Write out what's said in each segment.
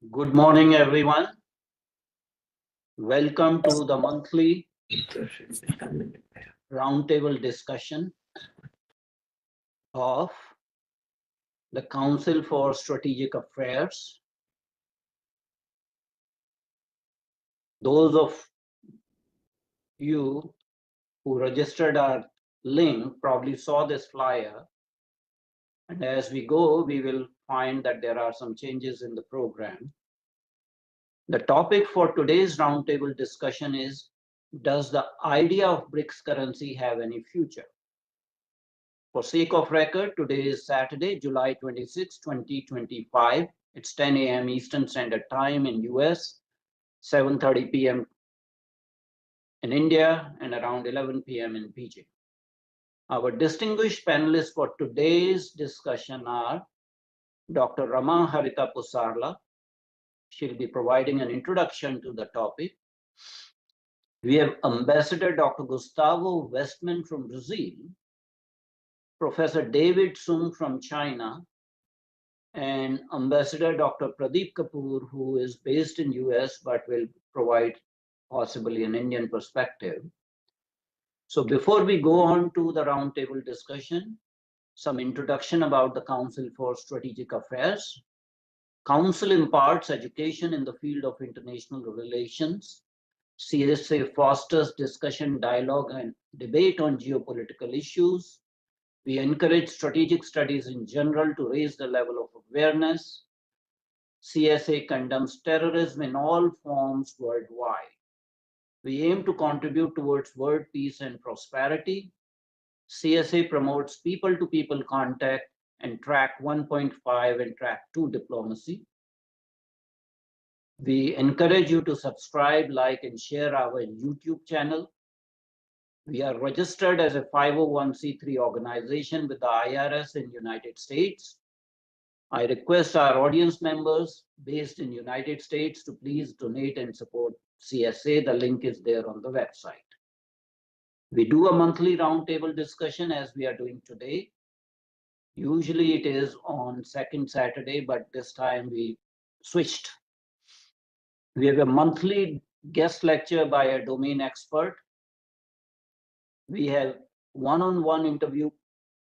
Good morning, everyone. Welcome to the monthly roundtable discussion of the Council for Strategic Affairs. Those of you who registered our link probably saw this flyer. And as we go, we will find that there are some changes in the program. The topic for today's roundtable discussion is, does the idea of BRICS currency have any future? For sake of record, today is Saturday, July 26, 2025. It's 10 a.m. Eastern Standard Time in US, 7:30 p.m. in India, and around 11 p.m. in PJ. Our distinguished panelists for today's discussion are Dr. Ramaharitha Pusarla. She'll be providing an introduction to the topic. We have Ambassador Dr. Gustavo Westmann from Brazil, Professor David Soong from China, and Ambassador Dr. Pradeep Kapoor, who is based in US but will provide possibly an Indian perspective. So before we go on to the roundtable discussion, some introduction about the Council for Strategic Affairs. Council imparts education in the field of international relations. CSA fosters discussion, dialogue, and debate on geopolitical issues. We encourage strategic studies in general to raise the level of awareness. CSA condemns terrorism in all forms worldwide. We aim to contribute towards world peace and prosperity. CSA promotes people-to-people contact and track 1.5 and track 2 diplomacy. We encourage you to subscribe, like, and share our YouTube channel. We are registered as a 501c3 organization with the IRS in United States. I request our audience members based in United States to please donate and support CSA. The link is there on the website. We do a monthly roundtable discussion as we are doing today. Usually it is on second Saturday, but this time we switched. We have a monthly guest lecture by a domain expert. We have one-on-one interview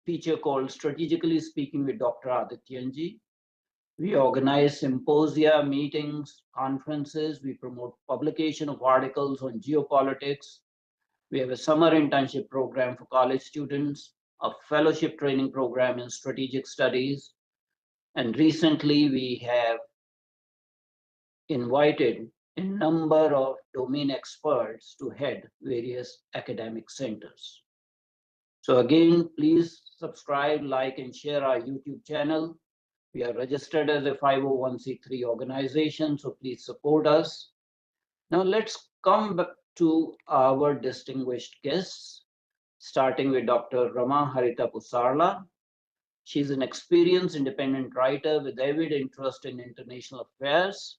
feature called Strategically Speaking with Dr. Adityanjee. We organize symposia, meetings, conferences. We promote publication of articles on geopolitics. We have a summer internship program for college students, a fellowship training program in strategic studies. And recently we have invited a number of domain experts to head various academic centers. So again, please subscribe, like, and share our YouTube channel. We are registered as a 501c3 organization, so please support us. Now let's come back to our distinguished guests, starting with Dr. Ramaharitha Pusarla. She's an experienced independent writer with avid interest in international affairs.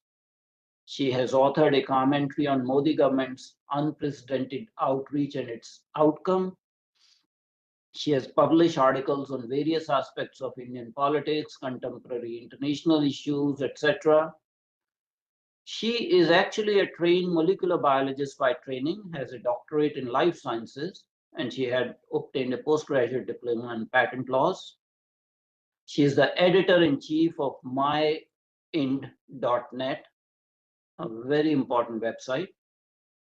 She has authored a commentary on Modi government's unprecedented outreach and its outcome. She has published articles on various aspects of Indian politics, contemporary international issues, etc. She is actually a trained molecular biologist by training, has a doctorate in life sciences, and she had obtained a postgraduate diploma in patent laws. She is the editor-in-chief of MyInd.net, a very important website,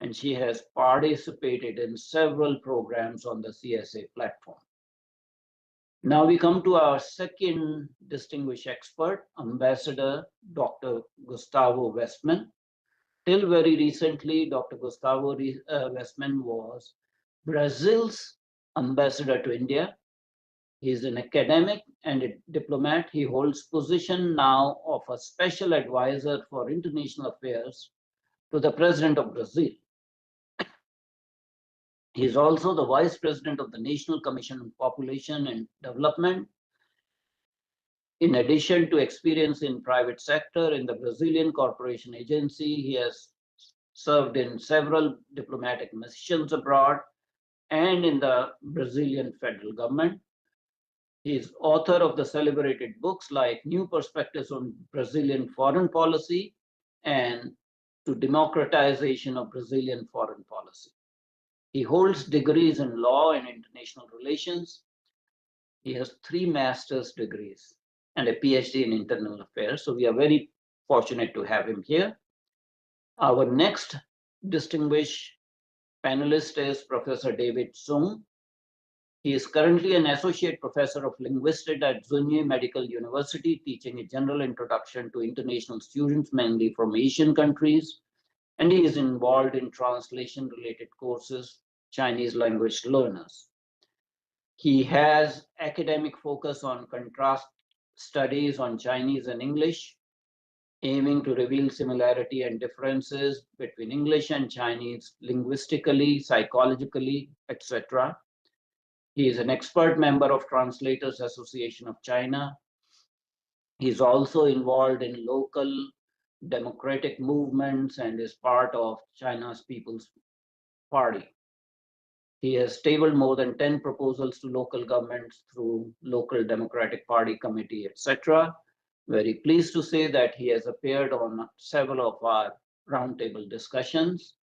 and she has participated in several programs on the CSA platform. Now we come to our second distinguished expert, Ambassador Dr. Gustavo Westmann. Till very recently, Dr. Gustavo Westmann was Brazil's ambassador to India. He is an academic and a diplomat. He holds position now of a special advisor for international affairs to the President of Brazil. He is also the Vice President of the National Commission on Population and Development. In addition to experience in private sector in the Brazilian Corporation Agency, he has served in several diplomatic missions abroad and in the Brazilian federal government. He is author of the celebrated books like New Perspectives on Brazilian Foreign Policy and To Democratization of Brazilian Foreign Policy. He holds degrees in law and international relations. He has 3 master's degrees and a PhD in internal affairs. So we are very fortunate to have him here. Our next distinguished panelist is Professor David Soong. He is currently an associate professor of linguistics at Zunyi Medical University, teaching a general introduction to international students, mainly from Asian countries. And he is involved in translation-related courses, Chinese language learners. He has academic focus on contrast studies on Chinese and English, aiming to reveal similarity and differences between English and Chinese linguistically, psychologically, etc. He is an expert member of Translators Association of China. He is also involved in local democratic movements and is part of China's People's Party. He has tabled more than 10 proposals to local governments through local Democratic Party committee, etc. Very pleased to say that he has appeared on several of our roundtable discussions.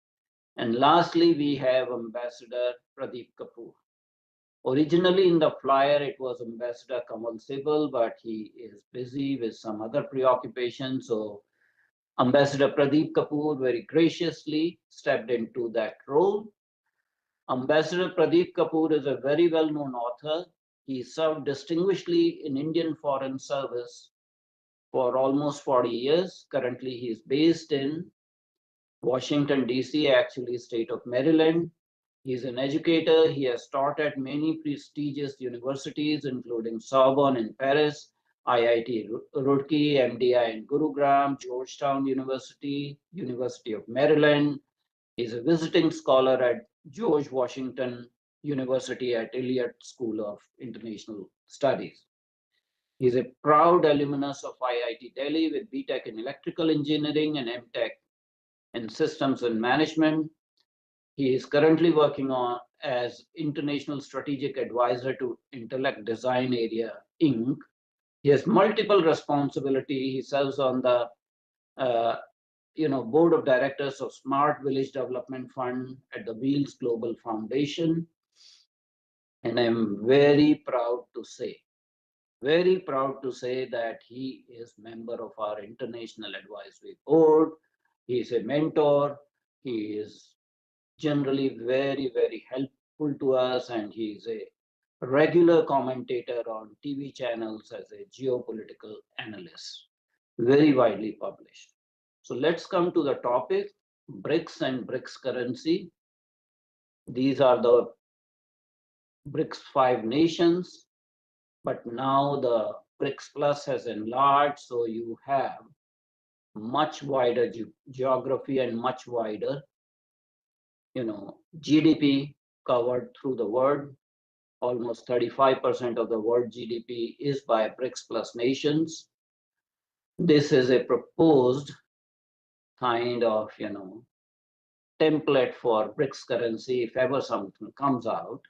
And lastly, we have Ambassador Pradeep Kapoor. Originally in the flyer, it was Ambassador Kamal Sibal, but he is busy with some other preoccupations. So Ambassador Pradeep Kapoor very graciously stepped into that role. Ambassador Pradeep Kapoor is a very well-known author. He served distinguishedly in Indian Foreign Service for almost 40 years. Currently, he is based in Washington, D.C., actually state of Maryland. He is an educator. He has taught at many prestigious universities, including Sorbonne in Paris, IIT Roorkee, MDI in Gurugram, Georgetown University, University of Maryland. He is a visiting scholar at George Washington University at Elliott School of International Studies. He is a proud alumnus of IIT Delhi with BTech in Electrical Engineering and MTech in Systems and Management. He is currently working on as International Strategic Advisor to Intellect Design Area, Inc. He has multiple responsibility. He serves on the board of directors of Smart Village Development Fund at the Wheels Global Foundation. And I'm very proud to say that he is member of our International Advisory Board. He is a mentor. He is generally very, very helpful to us, and he is a regular commentator on TV channels as a geopolitical analyst, very widely published. So let's come to the topic, BRICS and BRICS currency. These are the BRICS 5 nations, but now the BRICS Plus has enlarged, so you have much wider geography and much wider GDP covered through the world. Almost 35% of the world GDP is by BRICS Plus nations. This is a proposed kind of, template for BRICS currency if ever something comes out.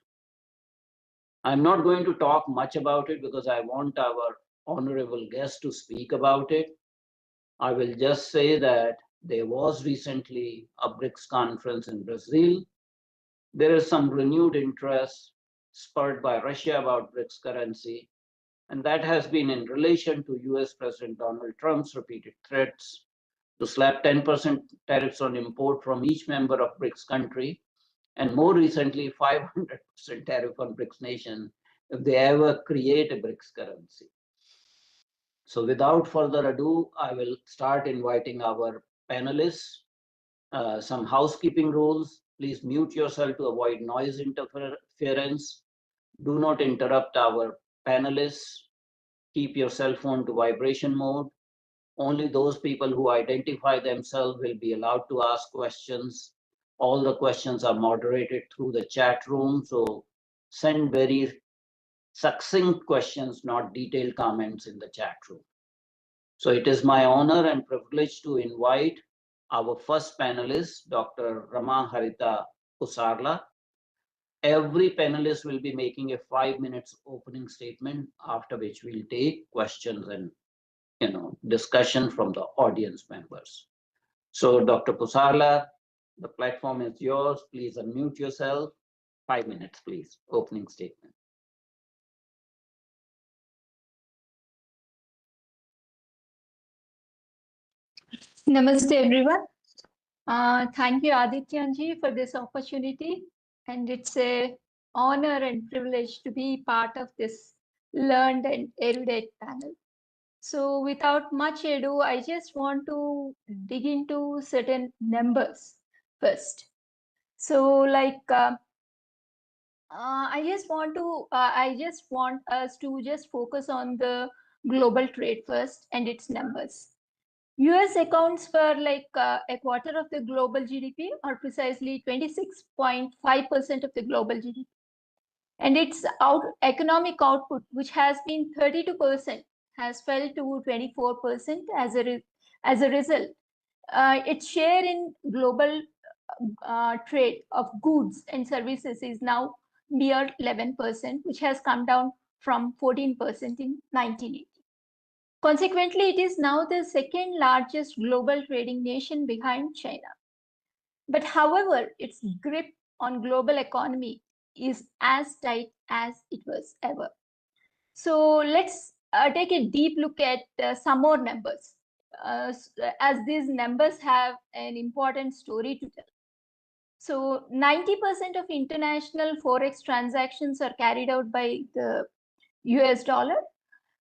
I'm not going to talk much about it because I want our honorable guest to speak about it. I will just say that there was recently a BRICS conference in Brazil. There is some renewed interest spurred by Russia about BRICS currency, and that has been in relation to US President Donald Trump's repeated threats to slap 10% tariffs on import from each member of BRICS country, and more recently 500% tariff on BRICS nation if they ever create a BRICS currency. So without further ado, I will start inviting our panelists. Some housekeeping rules. Please mute yourself to avoid noise interference. Do not interrupt our panelists. Keep your cell phone to vibration mode. Only those people who identify themselves will be allowed to ask questions. All the questions are moderated through the chat room, so send very succinct questions, not detailed comments in the chat room. So it is my honor and privilege to invite our first panelist, Dr. Ramaharitha Pusarla. Every panelist will be making a 5 minutes opening statement, after which we'll take questions and discussion from the audience members. So Dr. Pusarla, the platform is yours. Please unmute yourself. 5 minutes, please. Opening statement. Namaste, everyone. Thank you, Adityanjee, for this opportunity. And it's an honor and privilege to be part of this learned and erudite panel. So without much ado, I just want to dig into certain numbers first. So I just want us to just focus on the global trade first and its numbers. US accounts for a quarter of the global GDP, or precisely 26.5% of the global GDP. And its economic output, which has been 32%, has fell to 24% as a result. Its share in global trade of goods and services is now mere 11%, which has come down from 14% in 1980. Consequently, it is now the second largest global trading nation behind China. But however, its grip on global economy is as tight as it was ever. So let's take a deep look at some more numbers, as these numbers have an important story to tell. So 90% of international forex transactions are carried out by the US dollar,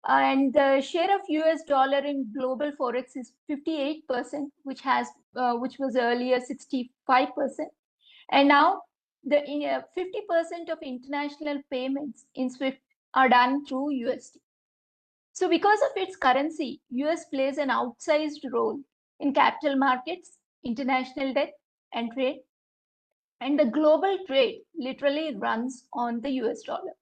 and the share of US dollar in global forex is 58%, which was earlier 65%, and now the 50% of international payments in SWIFT are done through USD. So because of its currency, US plays an outsized role in capital markets, international debt, and trade, and the global trade literally runs on the US dollar.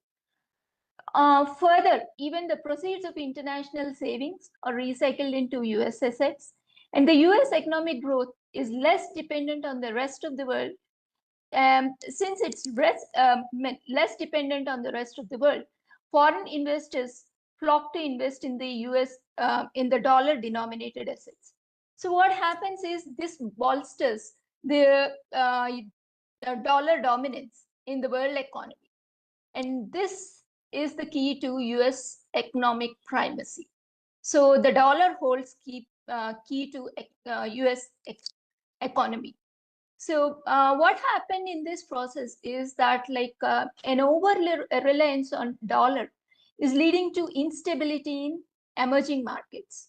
Further, even the proceeds of international savings are recycled into US assets, and the US economic growth is less dependent on the rest of the world. Since it's less dependent on the rest of the world, foreign investors flock to invest in the US in the dollar-denominated assets. So what happens is this bolsters the dollar dominance in the world economy, and this is the key to US economic primacy. So the dollar holds key to US economy. So what happened in this process is that an over reliance on dollar is leading to instability in emerging markets,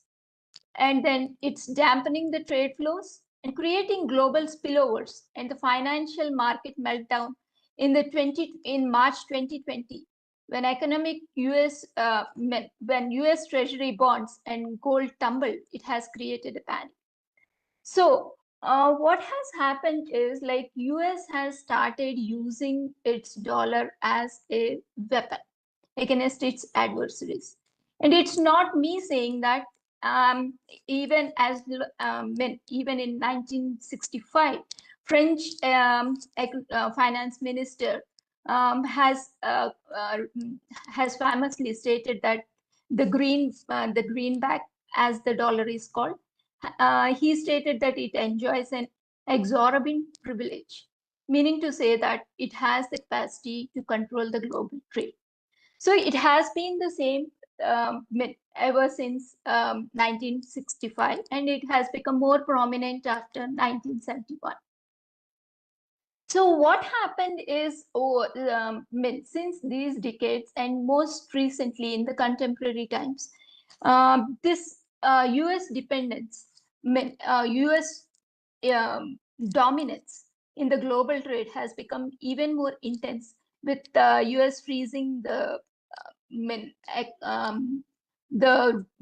and then it's dampening the trade flows and creating global spillovers and the financial market meltdown in March 2020, when when US Treasury bonds and gold tumbled. It has created a panic. So what has happened is US has started using its dollar as a weapon against its adversaries. And it's not me saying that. Even in 1965, French finance minister has famously stated that the greenback, as the dollar is called, he stated that it enjoys an exorbitant privilege, meaning to say that it has the capacity to control the global trade. So it has been the same ever since 1965, and it has become more prominent after 1971. So what happened is, since these decades and most recently in the contemporary times, this US dependence, US dominance in the global trade has become even more intense, with US freezing the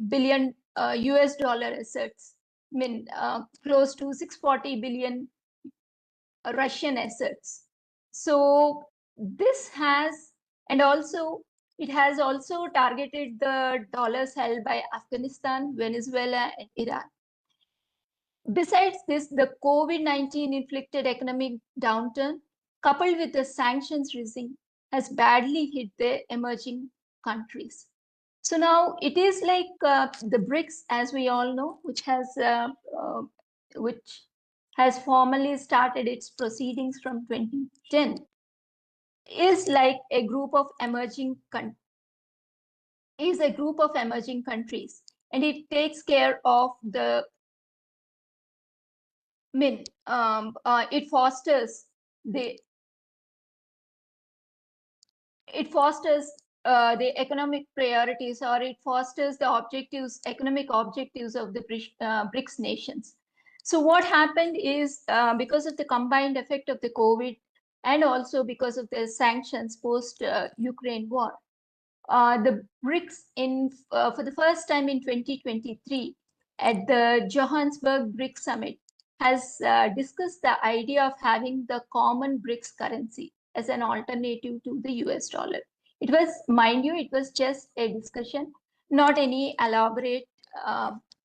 billion US dollar assets, close to 640 billion Russian assets. So this has, and also it has also targeted the dollars held by Afghanistan, Venezuela, and Iran. Besides this, the COVID-19 inflicted economic downturn coupled with the sanctions regime, has badly hit the emerging countries. So now it is like the BRICS, as we all know, which has formally started its proceedings from 2010, is like a group of emerging countries, and it takes care of the it fosters the economic priorities, or it fosters the economic objectives of the BRICS nations. So what happened is because of the combined effect of the COVID and also because of the sanctions post Ukraine war, the BRICS for the first time in 2023 at the Johannesburg BRICS Summit has discussed the idea of having the common BRICS currency as an alternative to the US dollar. It was, mind you, it was just a discussion, not any elaborate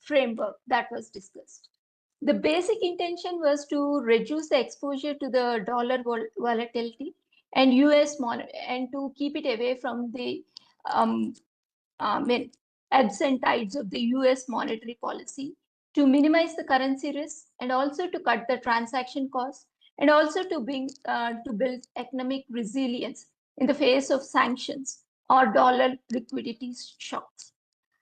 framework that was discussed. The basic intention was to reduce the exposure to the dollar volatility and and to keep it away from the ebbs and tides of the US monetary policy, to minimize the currency risk, and also to cut the transaction costs, and also to build economic resilience in the face of sanctions or dollar liquidity shocks.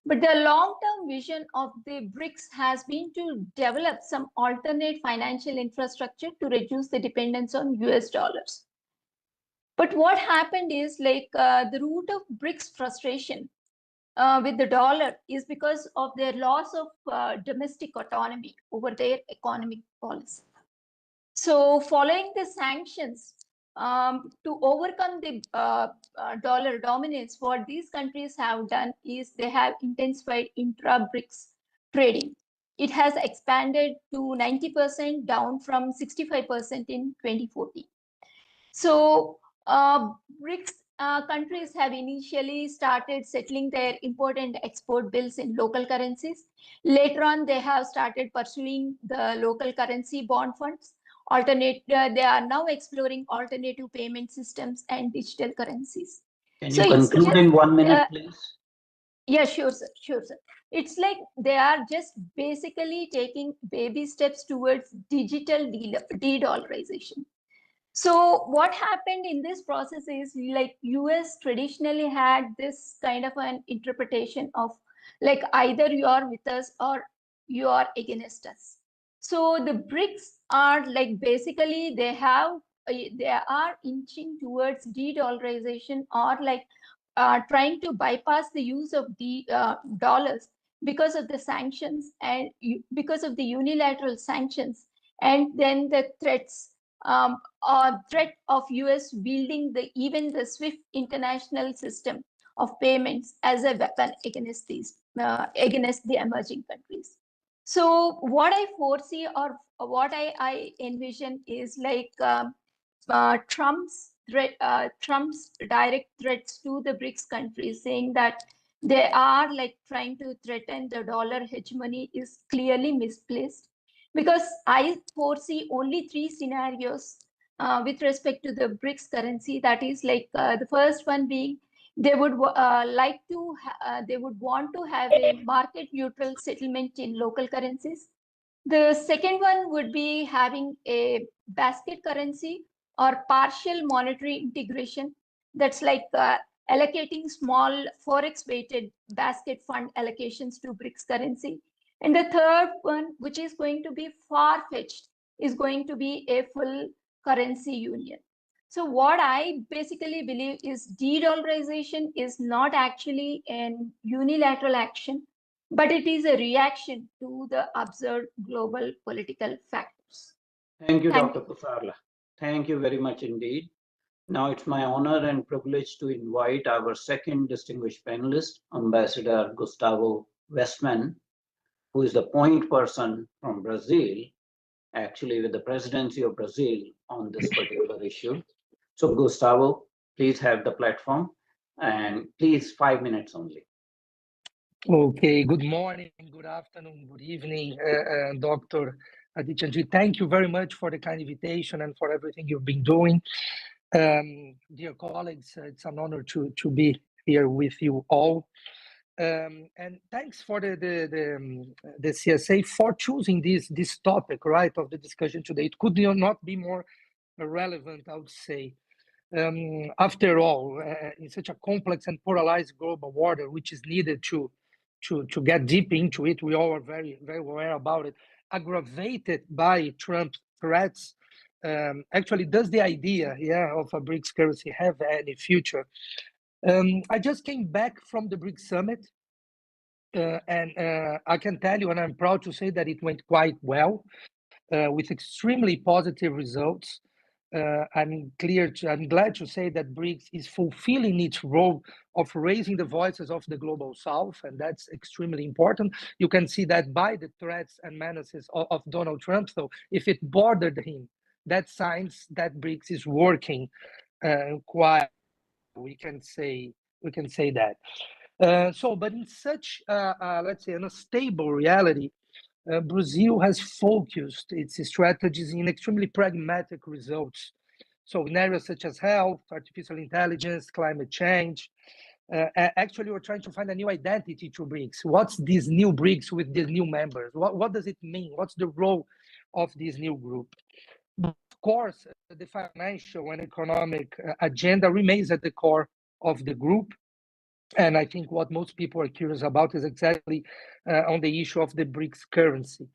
But the long-term vision of the BRICS has been to develop some alternate financial infrastructure to reduce the dependence on US dollars. But what happened is the root of BRICS frustration with the dollar is because of their loss of domestic autonomy over their economic policy. So following the sanctions, to overcome the dollar dominance, what these countries have done is they have intensified intra-BRICS trading. It has expanded to 90%, down from 65% in 2014. So BRICS countries have initially started settling their import and export bills in local currencies. Later on, they have started pursuing the local currency bond funds. They are now exploring alternative payment systems and digital currencies. Can you conclude in 1 minute, please? Yeah, sure, sir. Sure, sir. It's like they are just basically taking baby steps towards digital de-dollarization. So what happened in this process is like US traditionally had this kind of an interpretation of like either you are with us or you are against us. So the BRICS are like basically they are inching towards de-dollarization, or like trying to bypass the use of the dollars because of the sanctions and because of the unilateral sanctions, and then the threats or threat of US wielding even the SWIFT international system of payments as a weapon against the emerging countries. So what I foresee, or what I envision, is like Trump's direct threats to the BRICS countries, saying that they are like trying to threaten the dollar hegemony, is clearly misplaced, because I foresee only three scenarios with respect to the BRICS currency. That is like the first one being they would they would want to have a market neutral settlement in local currencies. The second one would be having a basket currency or partial monetary integration. That's like allocating small forex weighted basket fund allocations to BRICS currency. And the third one, which is going to be far fetched, is going to be a full currency union. So what I basically believe is de-dollarization is not actually an unilateral action, but it is a reaction to the observed global political factors. Thank you, Dr. Pusarla. Thank you very much indeed. Now it's my honor and privilege to invite our second distinguished panelist, Ambassador Gustavo Westmann, who is the point person from Brazil, actually with the presidency of Brazil on this particular issue. So Gustavo, please have the platform, and please 5 minutes only. Okay, good morning, good afternoon, good evening, Dr. Adityanjee, thank you very much for the kind invitation and for everything you've been doing. Dear colleagues, it's an honor to be here with you all. And thanks for the CSA for choosing this topic, right, of the discussion today. It could not be more relevant, I would say. After all, in such a complex and polarized global order, which is needed to get deep into it, we all are very, very aware about it, aggravated by Trump's threats. Actually, does the idea, of a BRICS currency have any future? I just came back from the BRICS summit, and I can tell you, and I'm proud to say that it went quite well, with extremely positive results. I'm glad to say that BRICS is fulfilling its role of raising the voices of the global South, and that's extremely important. You can see that by the threats and menaces of Donald Trump. So if it bothered him, that signs that BRICS is working quite. We can say that. But in such, let's say, an unstable reality, Brazil has focused its strategies in extremely pragmatic results. So in areas such as health, artificial intelligence, climate change, actually we're trying to find a new identity to BRICS. What's this new BRICS with these new members? What does it mean? What's the role of this new group? But of course, the financial and economic agenda remains at the core of the group. And I think what most people are curious about is exactly on the issue of the BRICS currency.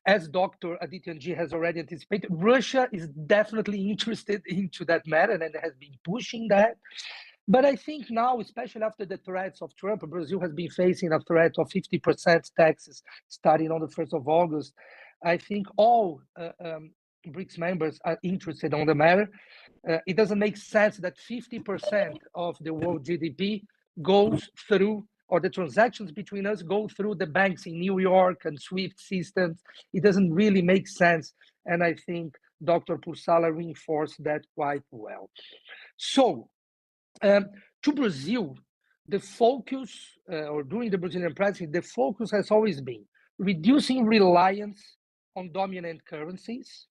As Dr. Adityanjee has already anticipated, Russia is definitely interested into that matter and has been pushing that. But I think now, especially after the threats of Trump, Brazil has been facing a threat of 50% taxes starting on the 1st of August. I think all BRICS members are interested on the matter. It doesn't make sense that 50% of the world GDP goes through, or the transactions between us go through the banks in New York and SWIFT systems. It doesn't really make sense. And I think Dr. Pusarla reinforced that quite well. So to Brazil, the focus, or during the Brazilian presidency, the focus has always been reducing reliance on dominant currencies,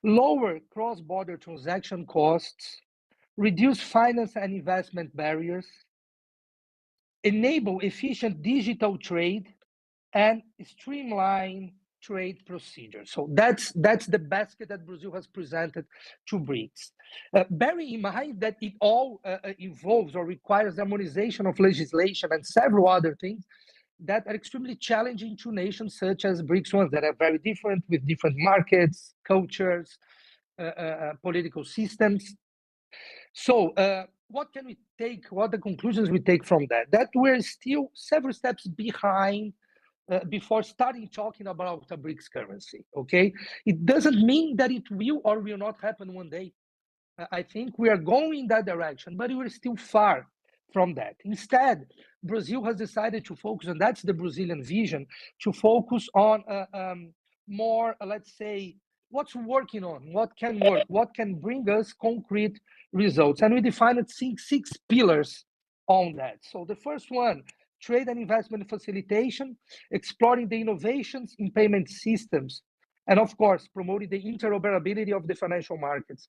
lower cross-border transaction costs, reduce finance and investment barriers, enable efficient digital trade, and streamline trade procedures. So that's the basket that Brazil has presented to BRICS. Bearing in mind that it all involves or requires harmonization of legislation and several other things that are extremely challenging to nations such as BRICS ones that are very different, with different markets, cultures, political systems. So what can we take, what the conclusions we take from that? That we're still several steps behind before starting talking about a BRICS currency, okay? It doesn't mean that it will or will not happen one day. I think we are going in that direction, but we're still far from that. Instead, Brazil has decided to focus, and that's the Brazilian vision, to focus on more, let's say, what's working on, what can work, what can bring us concrete results. And we defined six pillars on that. So the first one, trade and investment facilitation, exploring the innovations in payment systems, and of course, promoting the interoperability of the financial markets.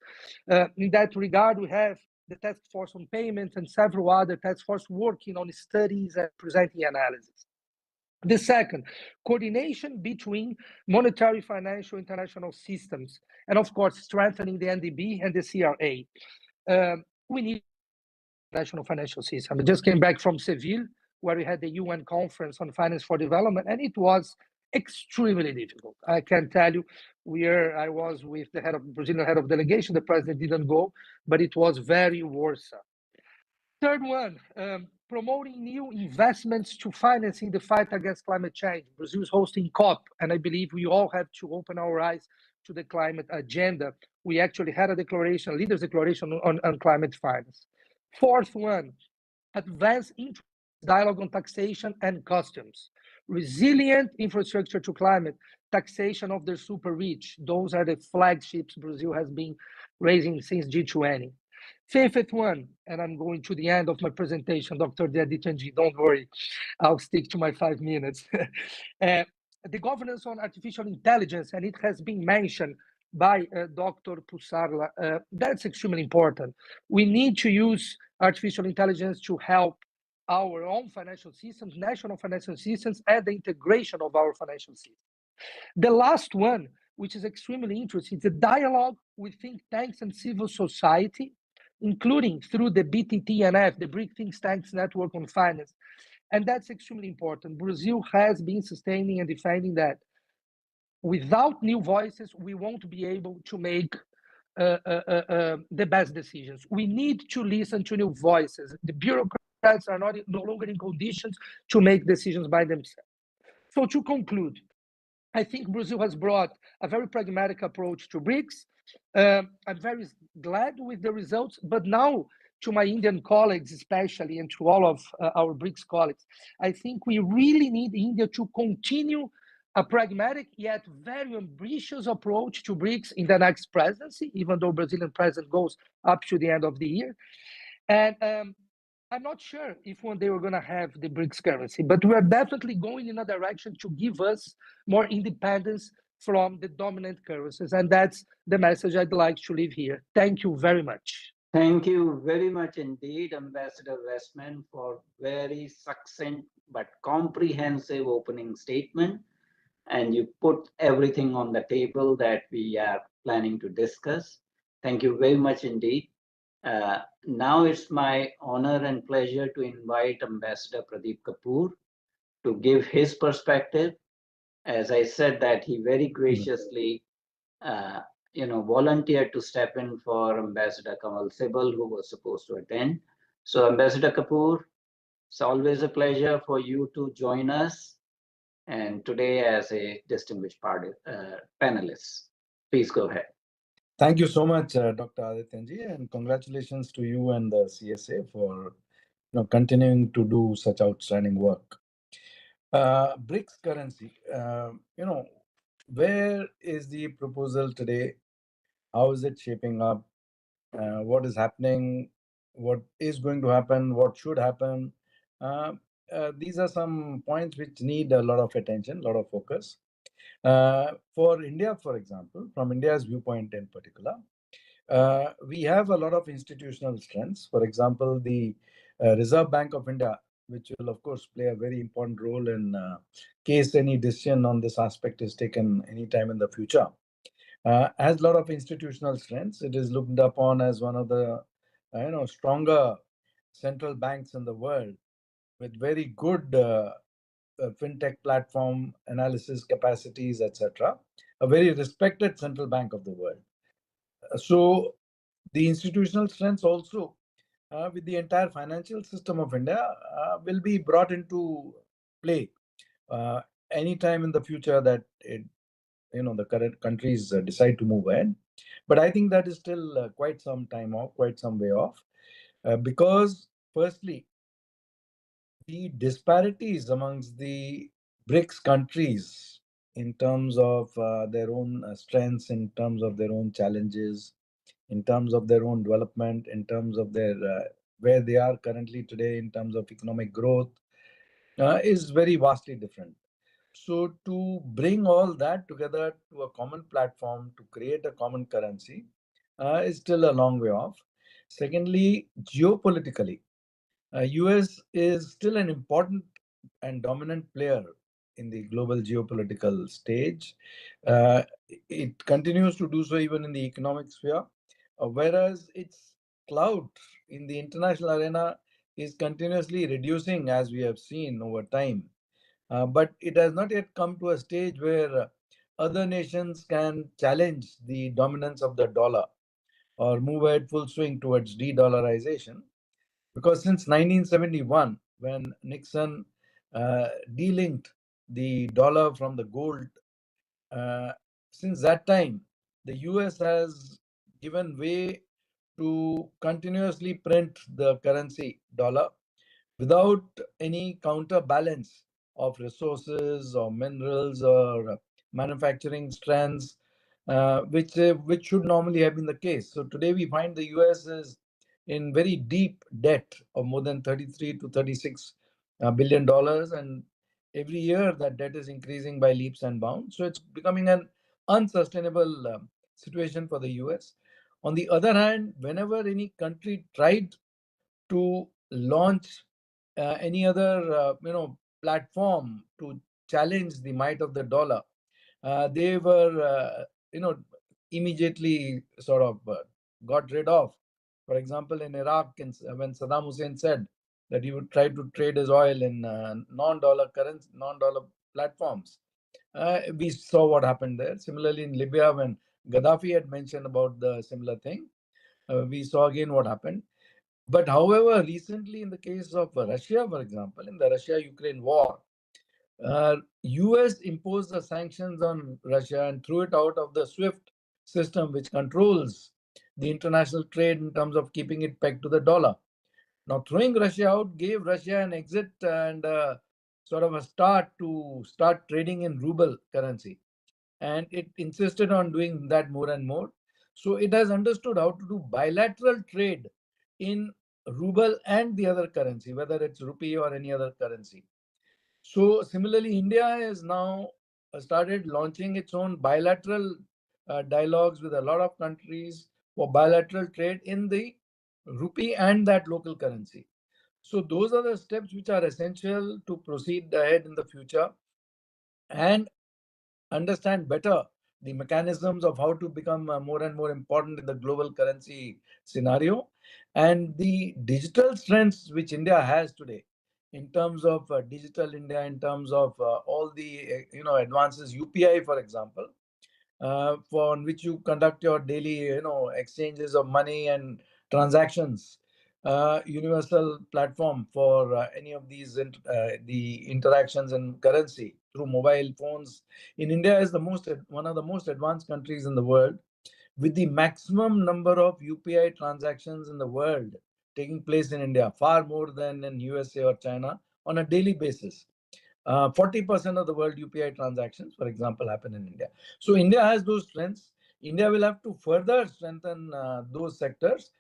In that regard, we have the task force on payments and several other task forces working on studies and presenting analysis. The second, coordination between monetary, financial, international systems, and of course, strengthening the NDB and the CRA. We need a national financial system. I just came back from Seville, where we had the UN conference on finance for development, and it was extremely difficult. I can tell you, I was with the Brazilian head of delegation. The president didn't go, but it was very worrisome. Third one, promoting new investments to financing the fight against climate change. Brazil is hosting COP, and I believe we all have to open our eyes to the climate agenda. We actually had a declaration, a leaders' declaration on climate finance. Fourth one, advance dialogue on taxation and customs. Resilient infrastructure to climate, taxation of the super rich. Those are the flagships Brazil has been raising since G20. Fifth one, and I'm going to the end of my presentation, Dr. Adityanjee, don't worry, I'll stick to my 5 minutes. the governance on artificial intelligence, and it has been mentioned by Dr. Pusarla, that's extremely important. We need to use artificial intelligence to help our own financial systems, national financial systems, and the integration of our financial systems. The last one, which is extremely interesting, is the dialogue with think tanks and civil society, including through the BTTNF, the BRICS Think Tanks Network on Finance. And that's extremely important. Brazil has been sustaining and defending that. Without new voices, we won't be able to make the best decisions. We need to listen to new voices. The bureaucrats are no longer in conditions to make decisions by themselves. So to conclude, I think Brazil has brought a very pragmatic approach to BRICS. I'm very glad with the results, but now to my Indian colleagues especially, and to all of our BRICS colleagues, I think we really need India to continue a pragmatic yet very ambitious approach to BRICS in the next presidency, even though Brazilian president goes up to the end of the year. And I'm not sure if one day we're going to have the BRICS currency, but we are definitely going in a direction to give us more independence from the dominant currencies. And that's the message I'd like to leave here. Thank you very much. Thank you very much indeed, Ambassador Westmann, for very succinct but comprehensive opening statement. And you put everything on the table that we are planning to discuss. Thank you very much indeed. Now it's my honor and pleasure to invite Ambassador Pradeep Kapoor to give his perspective. As I said, that he very graciously, volunteered to step in for Ambassador Kamal Sibal, who was supposed to attend. So, Ambassador Kapoor, it's always a pleasure for you to join us, and today as a distinguished panelist. Please go ahead. Thank you so much, Dr. Adityanjee, and congratulations to you and the CSA for continuing to do such outstanding work. BRICS currency, where is the proposal today? How is it shaping up? What is happening? What is going to happen? What should happen? These are some points which need a lot of attention, a lot of focus. For India, for example, from India's viewpoint in particular, we have a lot of institutional strengths. For example, the Reserve Bank of India, which will, of course, play a very important role in case any decision on this aspect is taken anytime in the future, has a lot of institutional strengths. It is looked upon as one of the stronger central banks in the world with very good fintech platform analysis capacities, etc. A very respected central bank of the world. So the institutional strengths also with the entire financial system of India will be brought into play anytime in the future that the current countries decide to move ahead. But I think that is still quite some time off, quite some way off, because firstly, the disparities amongst the BRICS countries in terms of their own strengths, in terms of their own challenges, in terms of their own development, in terms of their where they are currently today in terms of economic growth, is very vastly different. So to bring all that together to a common platform to create a common currency is still a long way off. Secondly, geopolitically, US is still an important and dominant player in the global geopolitical stage. It continues to do so even in the economic sphere, whereas its clout in the international arena is continuously reducing, as we have seen over time. But it has not yet come to a stage where other nations can challenge the dominance of the dollar or move at full swing towards de-dollarization. Because since 1971, when Nixon delinked the dollar from the gold, since that time, the US has given way to continuously print the currency dollar without any counterbalance of resources or minerals or manufacturing strengths, which should normally have been the case. So today we find the US is in very deep debt of more than 33 to 36 billion dollars, and every year that debt is increasing by leaps and bounds. So it's becoming an unsustainable situation for the US. On the other hand, whenever any country tried to launch any other platform to challenge the might of the dollar, they were immediately sort of got rid of. For example, in Iraq, when Saddam Hussein said that he would try to trade his oil in non-dollar currency, non-dollar platforms, we saw what happened there. Similarly, in Libya, when Gaddafi had mentioned about the similar thing, we saw again what happened. But however, recently in the case of Russia, for example, in the Russia-Ukraine war, US imposed the sanctions on Russia and threw it out of the SWIFT system, which controls the international trade in terms of keeping it pegged to the dollar. Now, throwing Russia out gave Russia an exit and sort of a start to start trading in ruble currency. And it insisted on doing that more and more. So it has understood how to do bilateral trade in ruble and the other currency, whether it's rupee or any other currency. So similarly, India has now started launching its own bilateral dialogues with a lot of countries for bilateral trade in the rupee and that local currency. So those are the steps which are essential to proceed ahead in the future and understand better the mechanisms of how to become more and more important in the global currency scenario, and the digital strengths which India has today in terms of digital India, in terms of all the advances, UPI, for example, for on which you conduct your daily exchanges of money and transactions, universal platform for any of these the interactions in currency through mobile phones. In India is one of the most advanced countries in the world, with the maximum number of UPI transactions in the world taking place in India, far more than in USA or China on a daily basis. 40% of the world UPI transactions, for example, happen in India. So India has those strengths. India will have to further strengthen those sectors.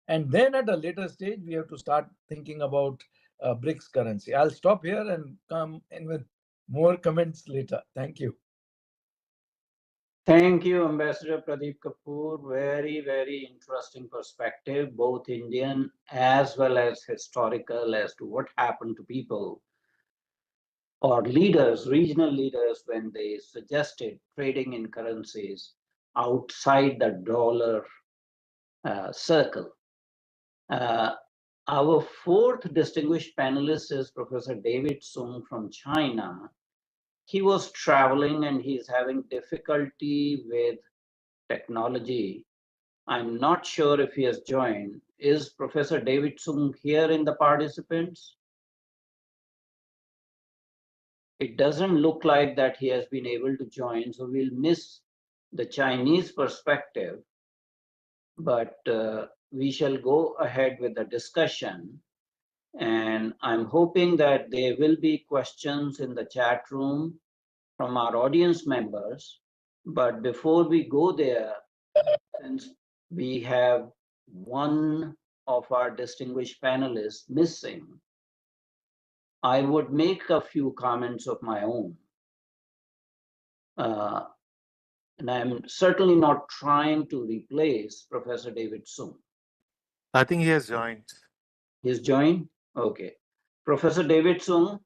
And then at a later stage, we have to start thinking about BRICS currency. I'll stop here and come in with more comments later. Thank you. Thank you, Ambassador Pradeep Kapoor. Very, very interesting perspective, both Indian as well as historical, as to what happened to people or leaders, regional leaders, when they suggested trading in currencies outside the dollar circle. Our fourth distinguished panelist is Professor David Soong from China. He was traveling and he's having difficulty with technology. I'm not sure if he has joined. Is Professor David Soong here in the participants? It doesn't look like that he has been able to join, so we'll miss the Chinese perspective, but we shall go ahead with the discussion. And I'm hoping that there will be questions in the chat room from our audience members. But before we go there, since we have one of our distinguished panelists missing, I would make a few comments of my own. And I'm certainly not trying to replace Professor David Soong. I think he has joined. He's joined? Okay. Professor David Soong,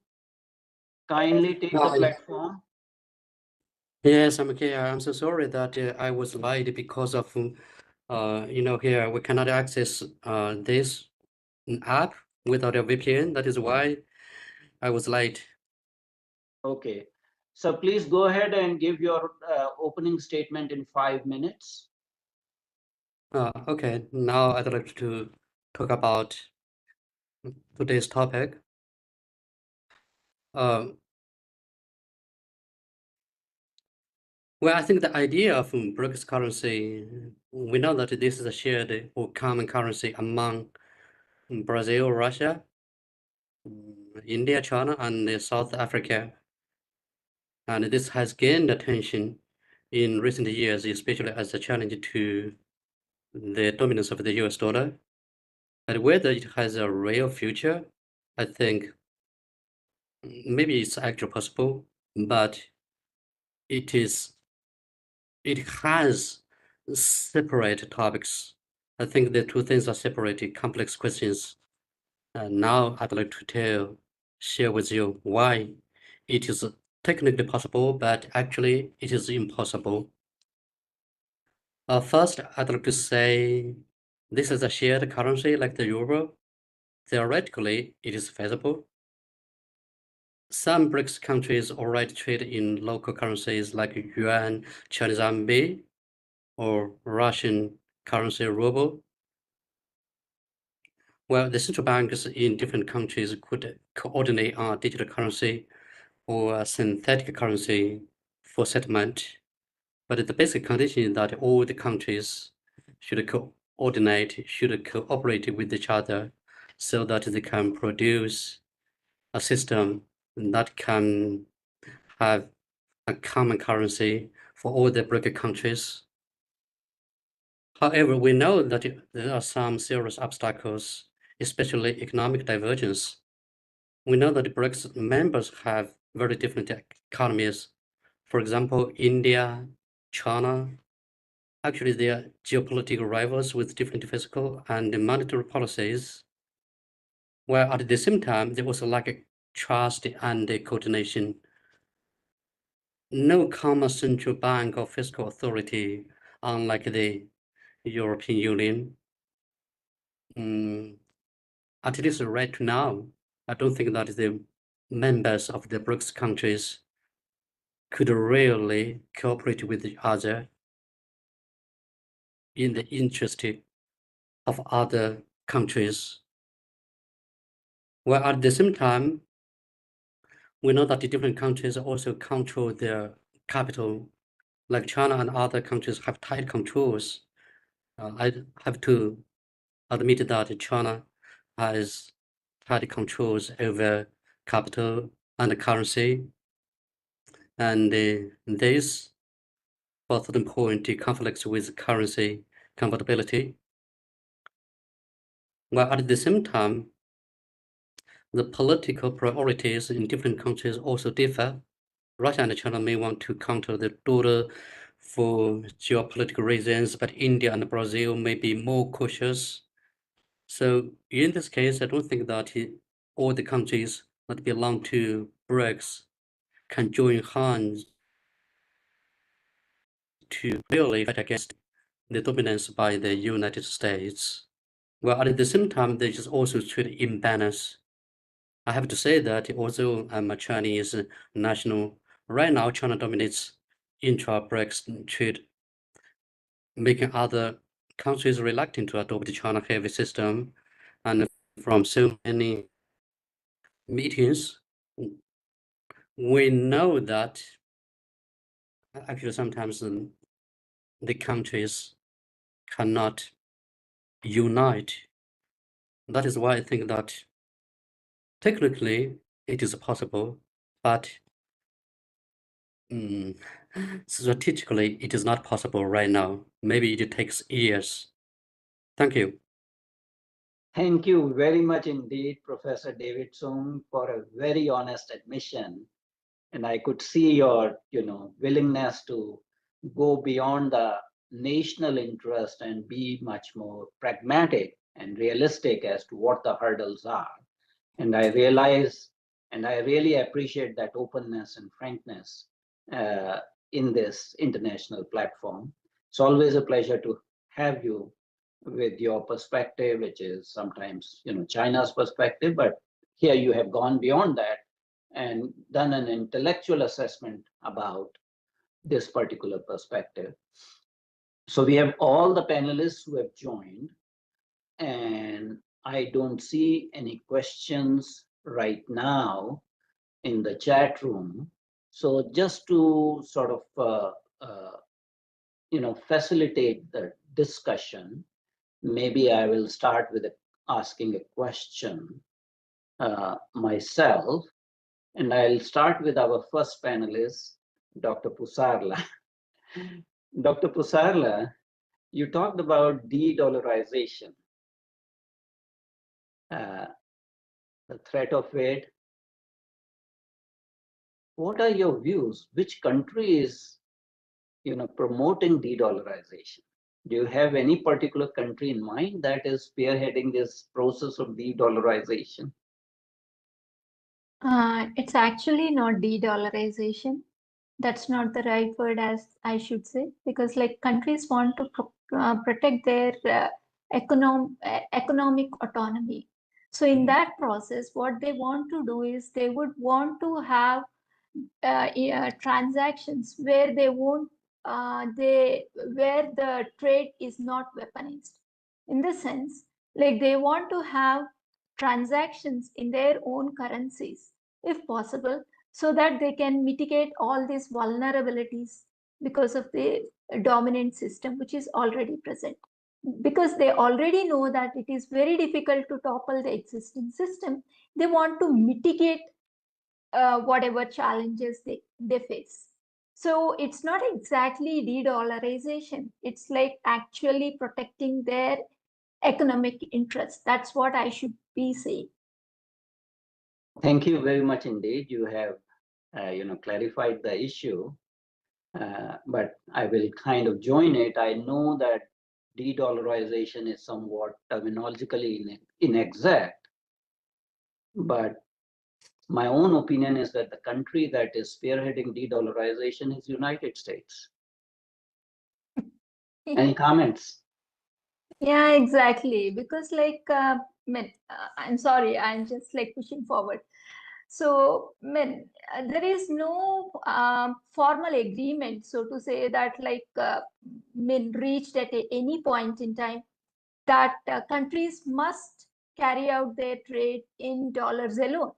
kindly take the platform. Yes, I'm okay. I'm so sorry that I was late because of, here we cannot access this app without a VPN. That is why I was late. Okay. So please go ahead and give your opening statement in 5 minutes. Okay, now I'd like to talk about today's topic. Well, I think the idea of BRICS currency, we know that this is a shared or common currency among Brazil, Russia, India, China, and South Africa. And this has gained attention in recent years, especially as a challenge to the dominance of the US dollar. And whether it has a real future, I think maybe it's actually possible, but it has separate topics. I think the two things are separated, complex questions. And now I'd like to share with you why it is technically possible, but actually it is impossible. First, I'd like to say this is a shared currency like the euro. Theoretically, it is feasible. Some BRICS countries already trade in local currencies like yuan, Chinese RMB, or Russian currency ruble. Well, the central banks in different countries could coordinate on digital currency or synthetic currency for settlement. But the basic condition is that all the countries should coordinate, should cooperate with each other so that they can produce a system that can have a common currency for all the BRICS countries. However, we know that there are some serious obstacles, especially economic divergence. We know that the BRICS members have very different economies. For example, India, China, actually they are geopolitical rivals with different fiscal and monetary policies, while at the same time, there was a lack of trust and coordination. No common central bank or fiscal authority, unlike the European Union. At least right now, I don't think that the members of the BRICS countries could really cooperate with each other in the interest of other countries. While at the same time, we know that the different countries also control their capital, like China and other countries have tight controls. I have to admit that China has tight controls over capital and currency, and this, for a certain point, conflicts with currency convertibility. While at the same time, the political priorities in different countries also differ. Russia and China may want to counter the dollar for geopolitical reasons, but India and Brazil may be more cautious. So in this case, I don't think that all the countries that belong to BRICS can join hands to really fight against the dominance by the United States. Well, at the same time, there is also trade imbalance. I have to say that although I'm a Chinese national, right now China dominates intra-BRICS trade, making other countries reluctant to adopt the China-heavy system. And from so many meetings, we know that actually sometimes the countries cannot unite. That is why I think that technically it is possible, but strategically it is not possible right now. Maybe it takes years. Thank you. Thank you very much indeed, Professor David Soong, for a very honest admission. And I could see your, willingness to go beyond the national interest and be much more pragmatic and realistic as to what the hurdles are. And I realize, and I really appreciate that openness and frankness in this international platform. It's always a pleasure to have you with your perspective, which is sometimes, China's perspective, but here you have gone beyond that and done an intellectual assessment about this particular perspective. So we have all the panelists who have joined, and I don't see any questions right now in the chat room. So just to sort of, facilitate the discussion, maybe I will start with asking a question myself. And I'll start with our first panelist, Dr. Pusarla. Dr. Pusarla, you talked about de-dollarization, the threat of it, What are your views? Which country is, promoting de-dollarization? Do you have any particular country in mind that is spearheading this process of de-dollarization? It's actually not de-dollarization. That's not the right word, as I should say, because like countries want to protect their economic autonomy. So in that process, what they want to do is they would want to have transactions where they won't where the trade is not weaponized. In the sense, like they want to have transactions in their own currencies, if possible, so that they can mitigate all these vulnerabilities because of the dominant system which is already present. Because they already know that it is very difficult to topple the existing system, they want to mitigate whatever challenges they face. So it's not exactly de-dollarization. It's like actually protecting their economic interests. That's what I should be saying. Thank you very much indeed. You have, clarified the issue, but I will kind of join it. I know that de-dollarization is somewhat terminologically inexact, but my own opinion is that the country that is spearheading de-dollarization is United States. Any comments? Yeah, exactly. Because like, I'm sorry, I'm just like pushing forward. So, there is no formal agreement, so to say, that like reached at any point in time that countries must carry out their trade in dollars alone.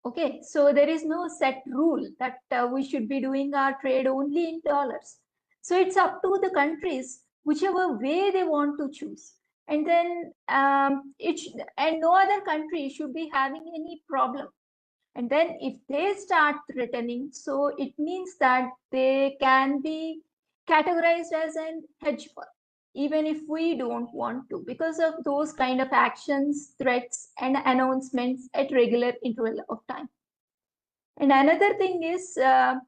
Okay, so there is no set rule that we should be doing our trade only in dollars. So it's up to the countries, whichever way they want to choose. And then and no other country should be having any problem. And then if they start threatening, so it means that they can be categorized as an hedge fund, even if we don't want to, because of those kind of actions, threats, and announcements at regular interval of time. And another thing is, the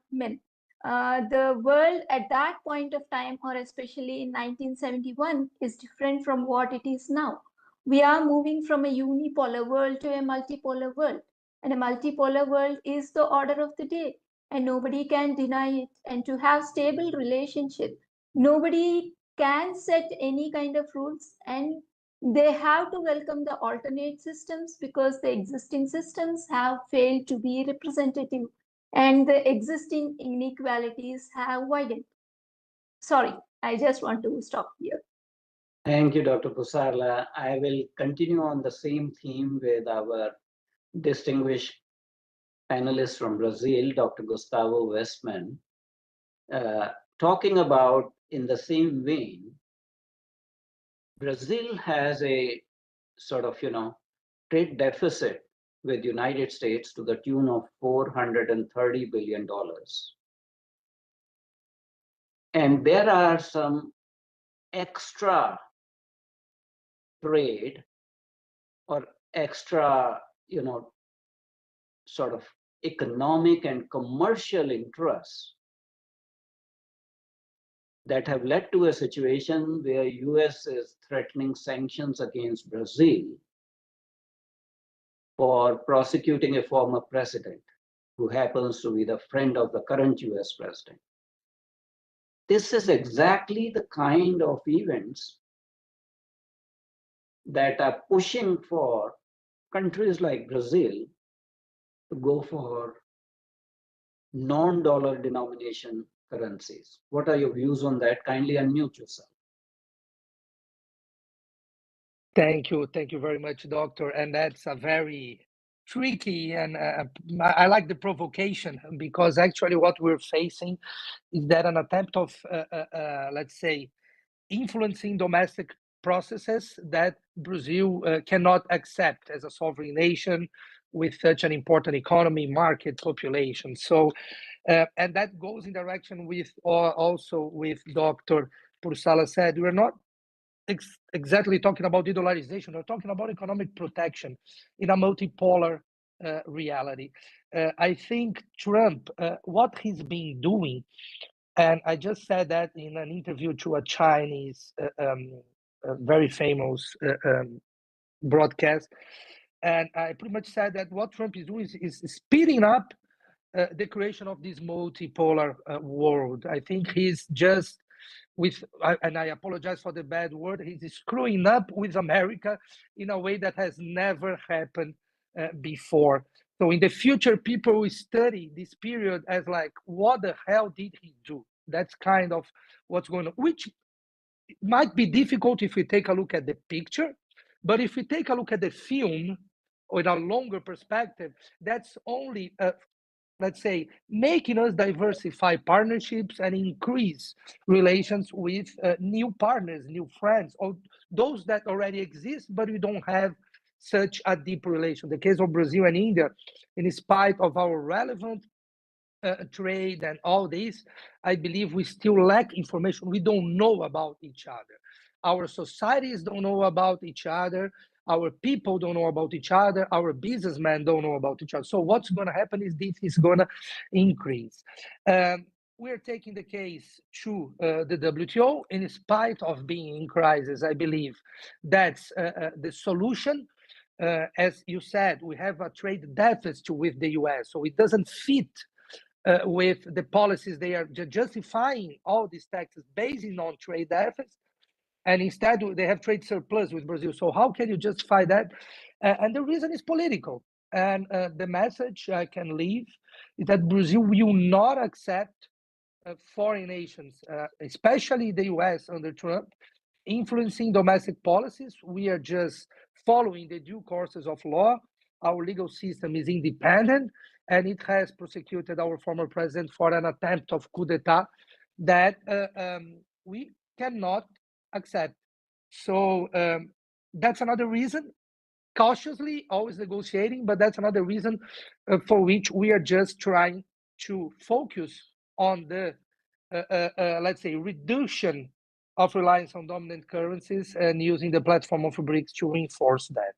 world at that point of time, or especially in 1971, is different from what it is now. We are moving from a unipolar world to a multipolar world. And a multipolar world is the order of the day, and nobody can deny it. And to have stable relationship, nobody can set any kind of rules, and they have to welcome the alternate systems because the existing systems have failed to be representative and the existing inequalities have widened. Sorry, I just want to stop here. Thank you, Dr. Pusarla. I will continue on the same theme with our distinguished panelist from Brazil, Dr. Gustavo Westmann, talking about, in the same vein, Brazil has a sort of, trade deficit with United States to the tune of $430 billion. And there are some extra trade or extra, sort of economic and commercial interests that have led to a situation where US is threatening sanctions against Brazil for prosecuting a former president who happens to be the friend of the current US president. This is exactly the kind of events that are pushing for countries like Brazil to go for non-dollar denomination currencies. What are your views on that? Kindly unmute yourself. Thank you very much, Doctor. And that's a very tricky, and I like the provocation, because actually what we're facing is that an attempt of, let's say, influencing domestic processes that Brazil cannot accept as a sovereign nation with such an important economy, market, population. So, and that goes in direction with also with Dr. Pusarla said, we're not exactly talking about de-dollarization. We're talking about economic protection in a multipolar reality. I think Trump, what he's been doing, and I just said that in an interview to a Chinese, very famous broadcast, and I pretty much said that what Trump is doing is speeding up the creation of this multipolar world. I think he's just and I apologize for the bad word, he's screwing up with America in a way that has never happened before. So in the future, people will study this period as like, what the hell did he do? That's kind of what's going on, which might be difficult if we take a look at the picture, but if we take a look at the film with a longer perspective, that's only let's say, making us diversify partnerships and increase relations with new partners, new friends, or those that already exist, but we don't have such a deep relation. The case of Brazil and India, in spite of our relevant trade and all this, I believe we still lack information. We don't know about each other. Our societies don't know about each other. Our people don't know about each other. Our businessmen don't know about each other. So what's going to happen is this is going to increase. We're taking the case to the WTO in spite of being in crisis. I believe that's the solution. As you said, we have a trade deficit with the US, so it doesn't fit with the policies. They are justifying all these taxes based on trade deficits, and instead they have trade surplus with Brazil. So how can you justify that? And the reason is political. And the message I can leave is that Brazil will not accept foreign nations, especially the US under Trump, influencing domestic policies. We are just following the due courses of law. Our legal system is independent, and it has prosecuted our former president for an attempt of coup d'etat that we cannot accept. So that's another reason, cautiously, always negotiating, but that's another reason for which we are just trying to focus on the, let's say, reduction of reliance on dominant currencies and using the platform of BRICS to reinforce that.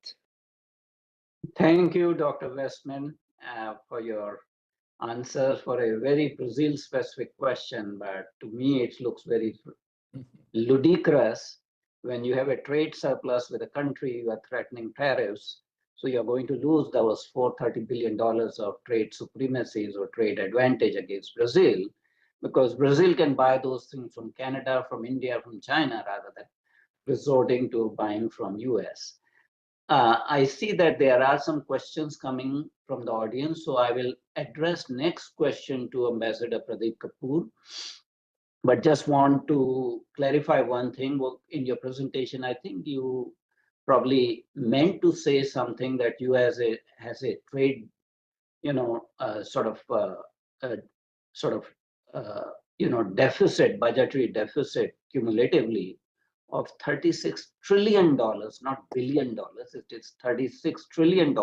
Thank you, Dr. Westman, for your answer for a very Brazil-specific question, but to me it looks very ludicrous when you have a trade surplus with a country, you are threatening tariffs, so you're going to lose those $430 billion of trade supremacies or trade advantage against Brazil, because Brazil can buy those things from Canada, from India, from China, rather than resorting to buying from US. I see that there are some questions coming from the audience, so I will address next question to Ambassador Pradeep Kapoor. But just want to clarify one thing. In your presentation, I think you probably meant to say something that you has a trade, deficit, budgetary deficit cumulatively of $36 trillion, not billion dollars. It is $36 trillion.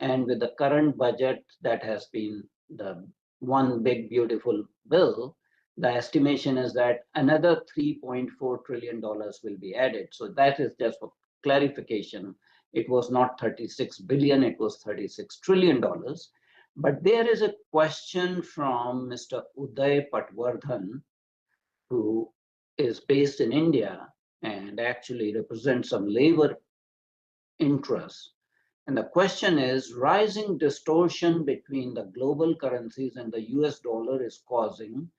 And with the current budget that has been the one big beautiful bill, the estimation is that another $3.4 trillion will be added. So that is just for clarification. It was not 36 billion, it was $36 trillion. But there is a question from Mr. Uday Patwardhan, who is based in India and actually represents some labor interests. And the question is, rising distortion between the global currencies and the US dollar is causing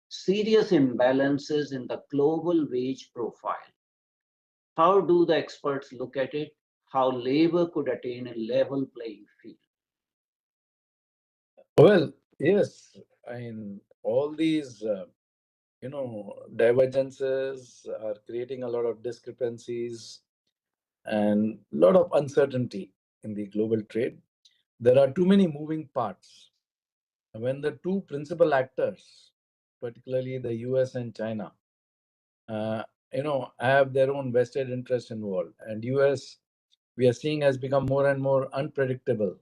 serious imbalances in the global wage profile. How do the experts look at it? How labor could attain a level playing field? Well, yes, I mean, all these, divergences are creating a lot of discrepancies and a lot of uncertainty in the global trade. There are too many moving parts. When the two principal actors, particularly the US and China, have their own vested interests involved, and US, we are seeing, has become more and more unpredictable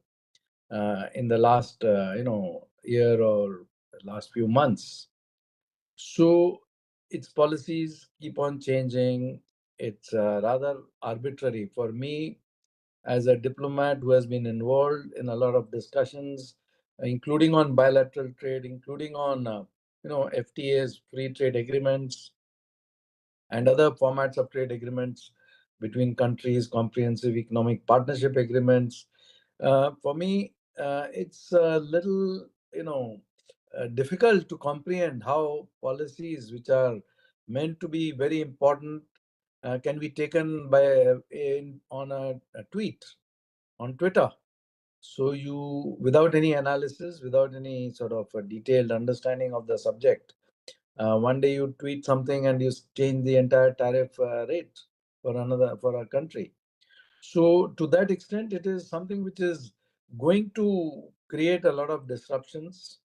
in the last, year or last few months. So its policies keep on changing. It's rather arbitrary. For me, as a diplomat who has been involved in a lot of discussions, including on bilateral trade, including on FTAs, free trade agreements, and other formats of trade agreements between countries, comprehensive economic partnership agreements. For me, it's a little, difficult to comprehend how policies which are meant to be very important can be taken on a tweet on Twitter. So you, without any analysis, without any sort of a detailed understanding of the subject, one day you tweet something and you change the entire tariff rate for a country. So to that extent, it is something which is going to create a lot of disruptions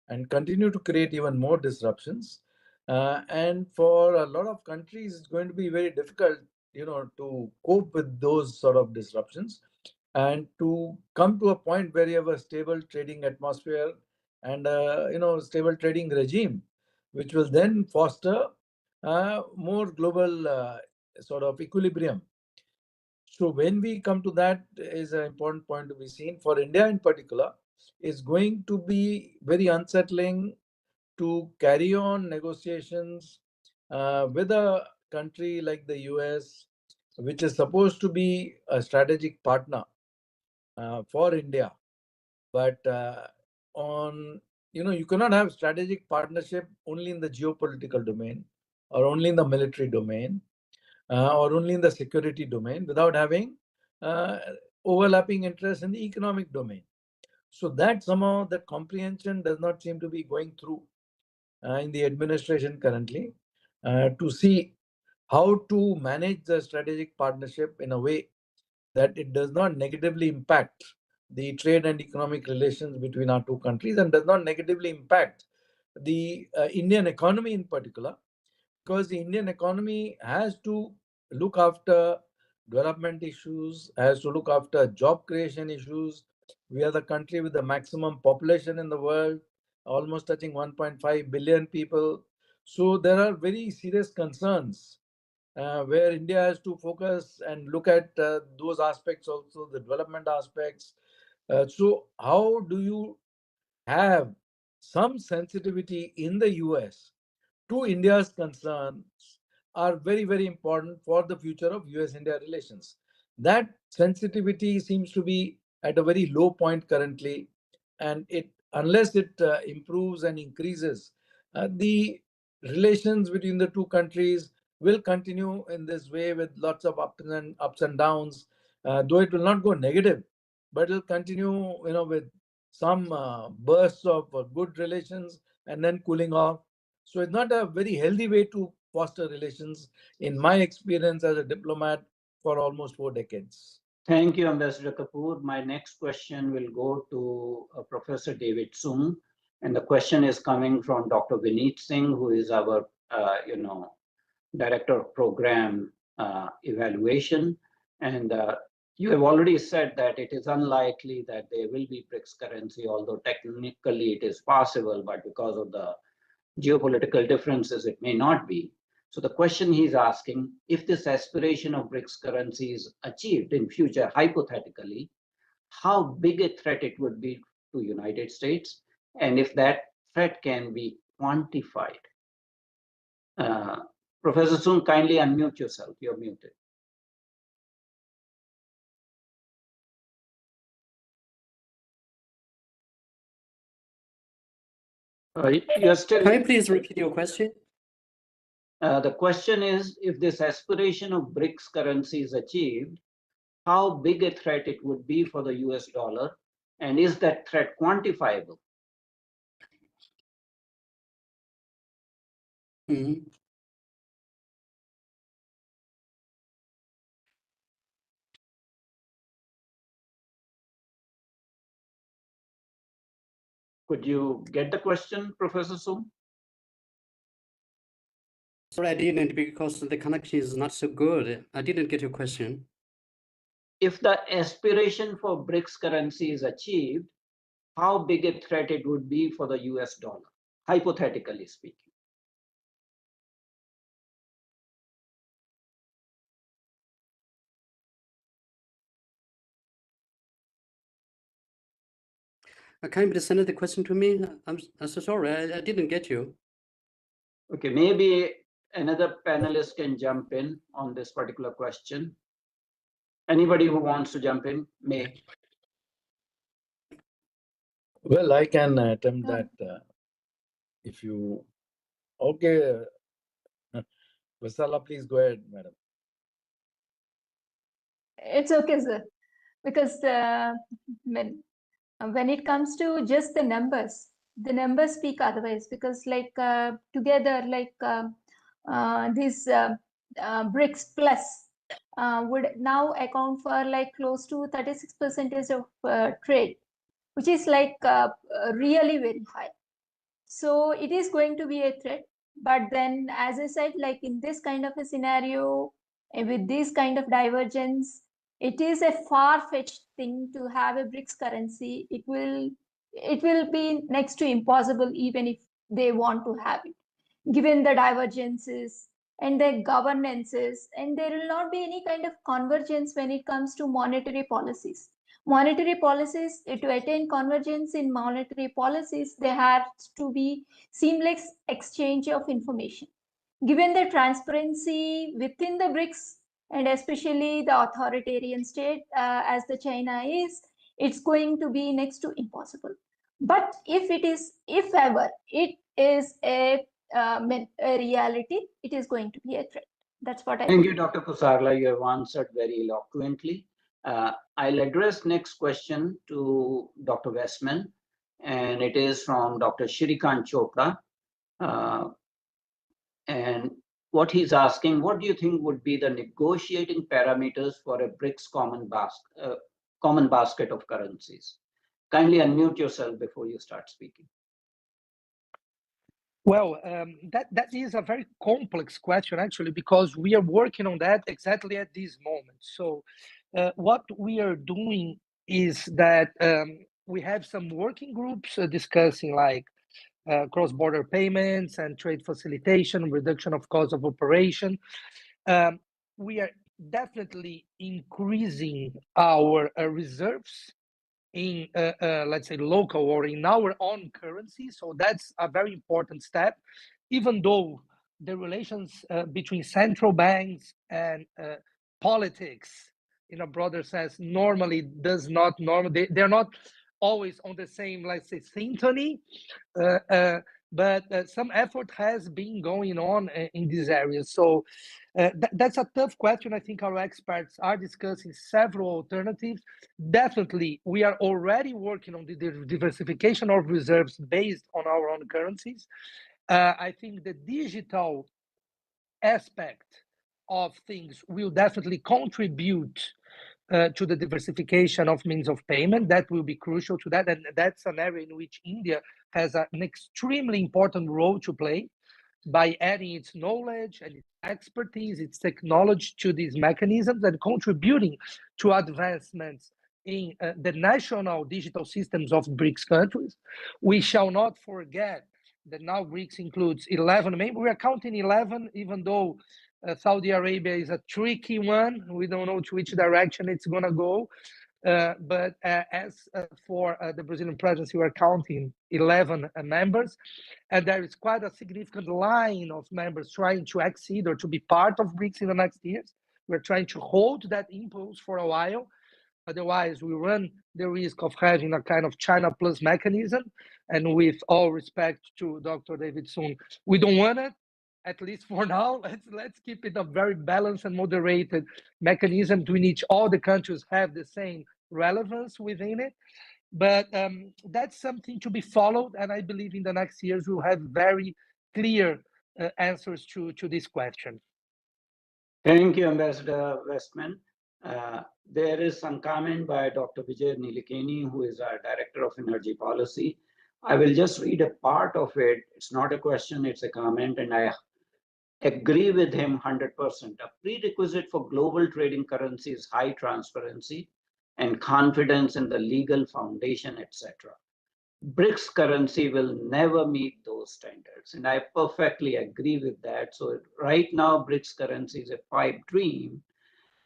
and continue to create even more disruptions. And for a lot of countries, it's going to be very difficult, to cope with those sort of disruptions and to come to a point where you have a stable trading atmosphere and stable trading regime, which will then foster more global sort of equilibrium. So when we come to that, is an important point to be seen for India in particular. Is going to be very unsettling to carry on negotiations with a country like the US, which is supposed to be a strategic partner for India. But you cannot have strategic partnership only in the geopolitical domain or only in the military domain or only in the security domain without having uh, overlapping interests in the economic domain. So that somehow that comprehension does not seem to be going through in the administration currently to see how to manage the strategic partnership in a way that it does not negatively impact the trade and economic relations between our two countries and does not negatively impact the Indian economy in particular, because the Indian economy has to look after development issues, has to look after job creation issues. We are the country with the maximum population in the world, almost touching 1.5 billion people. So there are very serious concerns where India has to focus and look at those aspects also, the development aspects. So how do you have some sensitivity in the US to India's concerns are very, very important for the future of US-India relations. That sensitivity seems to be at a very low point currently, and unless it improves and increases, the relations between the two countries will continue in this way with lots of ups and downs, though it will not go negative, but it will continue, with some bursts of good relations and then cooling off. So it's not a very healthy way to foster relations, in my experience as a diplomat for almost 4 decades. Thank you, Ambassador Kapoor. My next question will go to Professor David Soong. And the question is coming from Dr. Vineet Singh, who is our, Director of Program Evaluation. And you have already said that it is unlikely that there will be BRICS currency, although technically it is possible, but because of the geopolitical differences, it may not be. So the question he's asking, if this aspiration of BRICS currency is achieved in future, hypothetically, how big a threat it would be to United States, and if that threat can be quantified. Professor Soong, kindly unmute yourself. You're muted. You're still. Can you please repeat your question? The question is, if this aspiration of BRICS currency is achieved, how big a threat it would be for the US dollar, and is that threat quantifiable? Mhm. Could you get the question, Professor Soong? Sorry, I didn't, because the connection is not so good. I didn't get your question. If the aspiration for BRICS currency is achieved, how big a threat it would be for the US dollar, hypothetically speaking? Can you send the question to me? I'm so sorry, I didn't get you. Okay, maybe another panelist can jump in on this particular question. Anybody who wants to jump in may. Well, I can attempt that if you. Okay, Pusarla, please go ahead, madam. It's okay, sir, because when it comes to just the numbers speak otherwise, because like together, like this BRICS plus would now account for like close to 36% of trade, which is like really very high. So it is going to be a threat. But then, as I said, like in this kind of a scenario, with this kind of divergence, it is a far-fetched thing to have a BRICS currency. It will be next to impossible even if they want to have it, given the divergences and the governances, and there will not be any kind of convergence when it comes to monetary policies. Monetary policies, to attain convergence in monetary policies, there has to be seamless exchange of information. Given the transparency within the BRICS, and especially the authoritarian state as the China is, it's going to be next to impossible. But if ever it is a reality, it is going to be a threat. That's what I Thank think. you, Dr. Pusarla. You have answered very eloquently. I'll address next question to Dr. Westmann, and it is from Dr. Shrikant Chopra. And what he's asking, what do you think would be the negotiating parameters for a BRICS common basket of currencies? Kindly unmute yourself before you start speaking. Well, that is a very complex question, actually, because we are working on that exactly at this moment. So what we are doing is that we have some working groups discussing like cross-border payments and trade facilitation, reduction of cost of operation. We are definitely increasing our reserves in, let's say, local or in our own currency. So that's a very important step, even though the relations between central banks and politics, in a broader sense, normally does not, they're not always on the same, let's say, symphony, but some effort has been going on in these areas. So that's a tough question. I think our experts are discussing several alternatives. Definitely, we are already working on the diversification of reserves based on our own currencies. I think the digital aspect of things will definitely contribute to the diversification of means of payment. That will be crucial to that. And that's an area in which India has an extremely important role to play by adding its knowledge and its expertise, its technology to these mechanisms and contributing to advancements in the national digital systems of BRICS countries. We shall not forget that now BRICS includes 11 members. We are counting 11, even though Saudi Arabia is a tricky one. We don't know to which direction it's going to go. But as for the Brazilian presidency, we're counting 11 members, and there is quite a significant line of members trying to accede or to be part of BRICS in the next years. We're trying to hold that impulse for a while. Otherwise, we run the risk of having a kind of China plus mechanism. And with all respect to Dr. David Soong, we don't want it. At least for now, let's keep it a very balanced and moderated mechanism to which all the countries have the same relevance within it. But that's something to be followed, and I believe in the next years we'll have very clear answers to this question. Thank you, Ambassador Westmann. There is some comment by Dr. Vijay Nilikeni, who is our Director of Energy Policy. I will just read a part of it. It's not a question, it's a comment, and I agree with him 100%. A prerequisite for global trading currency is high transparency and confidence in the legal foundation, etc. BRICS currency will never meet those standards, and I perfectly agree with that. So right now, BRICS currency is a pipe dream.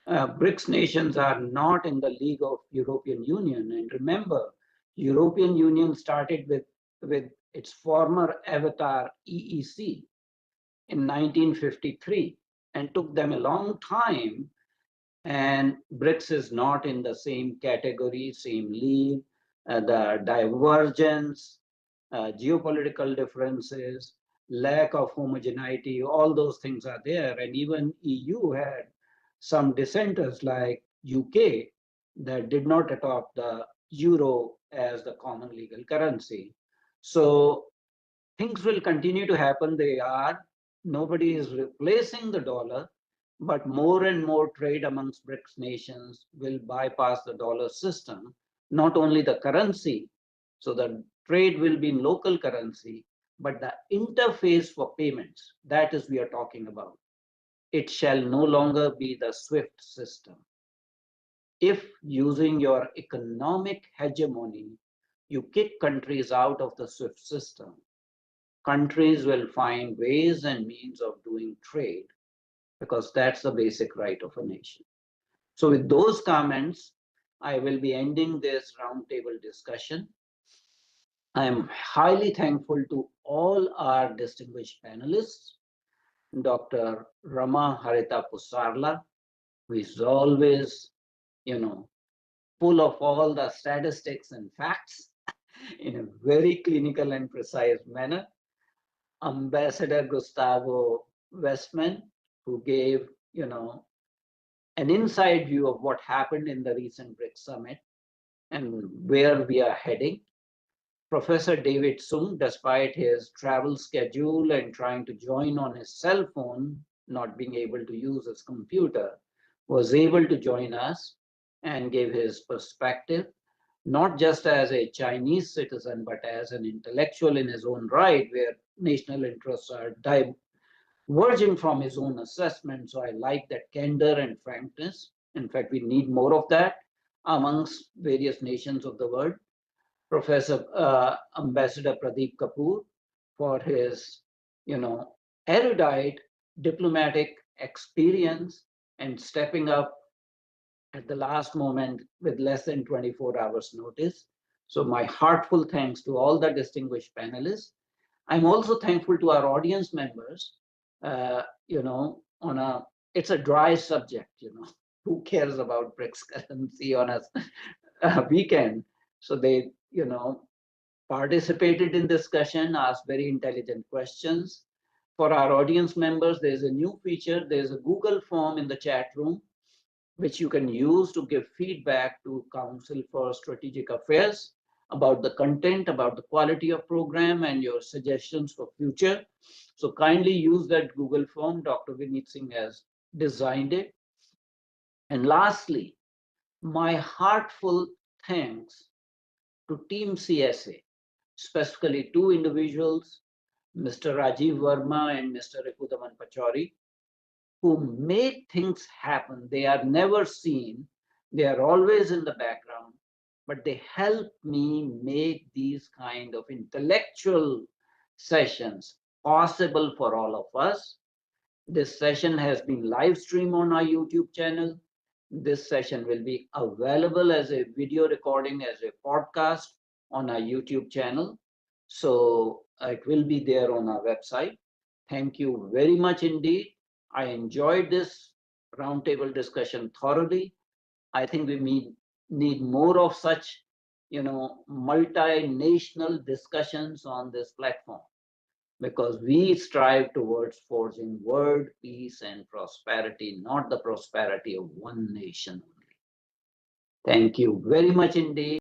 BRICS nations are not in the league of European Union, and remember, European Union started with its former avatar EEC in 1953 and took them a long time. And BRICS is not in the same category, same league. The divergence, geopolitical differences, lack of homogeneity, all those things are there. And even EU had some dissenters like UK that did not adopt the euro as the common legal currency. So things will continue to happen. They are. Nobody is replacing the dollar, but more and more trade amongst BRICS nations will bypass the dollar system, not only the currency. So the trade will be in local currency, but the interface for payments, that is we are talking about. It shall no longer be the SWIFT system. If using your economic hegemony, you kick countries out of the SWIFT system, countries will find ways and means of doing trade because that's the basic right of a nation. So with those comments, I will be ending this roundtable discussion. I am highly thankful to all our distinguished panelists, Dr. Ramaharitha Pusarla, who is always, full of all the statistics and facts in a very clinical and precise manner. Ambassador Gustavo Westmann, who gave, an inside view of what happened in the recent BRICS summit and where we are heading. Professor David Soong, despite his travel schedule and trying to join on his cell phone, not being able to use his computer, was able to join us and give his perspective, not just as a Chinese citizen, but as an intellectual in his own right, where national interests are diverging from his own assessment. So I like that candor and frankness. In fact, we need more of that amongst various nations of the world. Professor Ambassador Pradeep Kapoor for his, erudite diplomatic experience and stepping up at the last moment with less than 24 hours notice. So my heartful thanks to all the distinguished panelists. I'm also thankful to our audience members. It's a dry subject, who cares about BRICS currency on a weekend? So they, participated in discussion, asked very intelligent questions. For our audience members, there's a new feature. There's a Google form in the chat room, which you can use to give feedback to Council for Strategic Affairs about the content, about the quality of program, and your suggestions for future. So kindly use that Google form. Dr. Vineet Singh has designed it. And lastly, my heartfelt thanks to Team CSA, specifically two individuals, Mr. Rajiv Verma and Mr. Rikudaman Pachori, who make things happen. They are never seen. They are always in the background, but they help me make these kind of intellectual sessions possible for all of us. This session has been live streamed on our YouTube channel. This session will be available as a video recording, as a podcast on our YouTube channel. So it will be there on our website. Thank you very much indeed. I enjoyed this roundtable discussion thoroughly. I think we need more of such, multinational discussions on this platform, because we strive towards forging world peace and prosperity, not the prosperity of one nation only. Thank you very much indeed.